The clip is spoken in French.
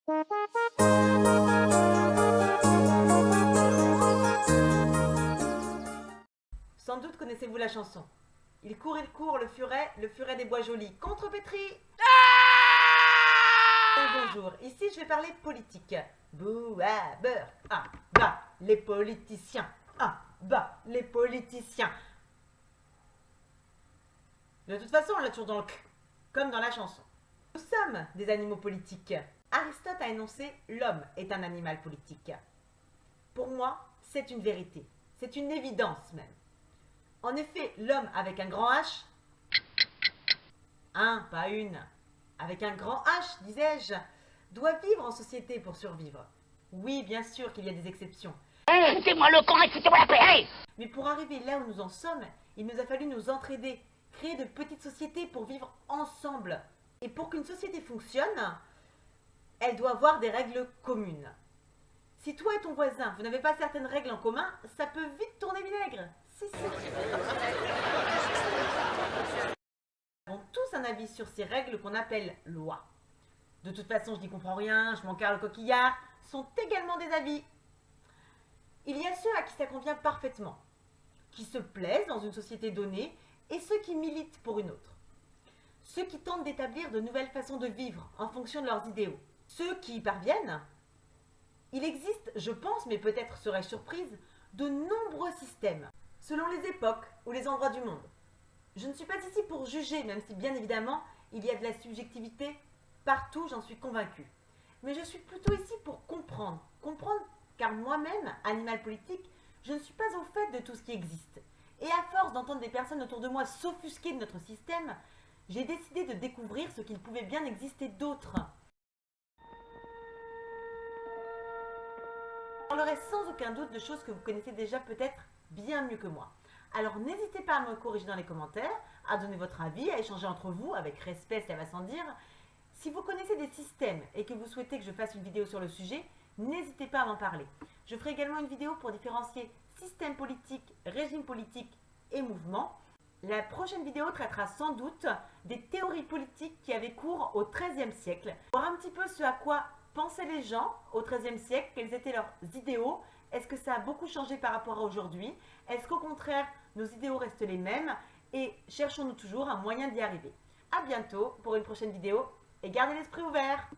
Sans doute connaissez-vous la chanson. Il court, le furet des bois jolis, contre Pétri. Bonjour, ici je vais parler politique. Bouh, ah, beurre, ah, bah, les politiciens, ah, bah, les politiciens. De toute façon, on l'a toujours dans le c, comme dans la chanson. Nous sommes des animaux politiques. Aristote a énoncé « l'homme est un animal politique ». Pour moi, c'est une vérité, c'est une évidence même. En effet, l'homme avec un grand H, pas une, avec un grand H, disais-je, doit vivre en société pour survivre. Oui, bien sûr qu'il y a des exceptions. Foutez-moi le camp et foutez-moi la paix, allez! Mais pour arriver là où nous en sommes, il nous a fallu nous entraider, créer de petites sociétés pour vivre ensemble. Et pour qu'une société fonctionne, elle doit avoir des règles communes. Si toi et ton voisin, vous n'avez pas certaines règles en commun, ça peut vite tourner vinaigre. Si. Nous avons tous un avis sur ces règles qu'on appelle lois. De toute façon, je n'y comprends rien, je m'en carre le coquillard, sont également des avis. Il y a ceux à qui ça convient parfaitement, qui se plaisent dans une société donnée, et ceux qui militent pour une autre. Ceux qui tentent d'établir de nouvelles façons de vivre en fonction de leurs idéaux. Ceux qui y parviennent. Il existe, je pense, mais peut-être serais-je surprise, de nombreux systèmes, selon les époques ou les endroits du monde. Je ne suis pas ici pour juger, même si bien évidemment, il y a de la subjectivité partout, j'en suis convaincue. Mais je suis plutôt ici pour comprendre. Comprendre car moi-même, animal politique, je ne suis pas au fait de tout ce qui existe. Et à force d'entendre des personnes autour de moi s'offusquer de notre système, j'ai décidé de découvrir ce qu'il pouvait bien exister d'autre. Je parlerai sans aucun doute de choses que vous connaissez déjà peut-être bien mieux que moi. Alors n'hésitez pas à me corriger dans les commentaires, à donner votre avis, à échanger entre vous, avec respect, ça va sans dire. Si vous connaissez des systèmes et que vous souhaitez que je fasse une vidéo sur le sujet, n'hésitez pas à m'en parler. Je ferai également une vidéo pour différencier système politique, régime politique et mouvement. La prochaine vidéo traitera sans doute des théories politiques qui avaient cours au XIIIe siècle. Voir un petit peu ce à quoi pensaient les gens au XIIIe siècle, quels étaient leurs idéaux. Est-ce que ça a beaucoup changé par rapport à aujourd'hui? Est-ce qu'au contraire, nos idéaux restent les mêmes? Et cherchons-nous toujours un moyen d'y arriver? A bientôt pour une prochaine vidéo et gardez l'esprit ouvert!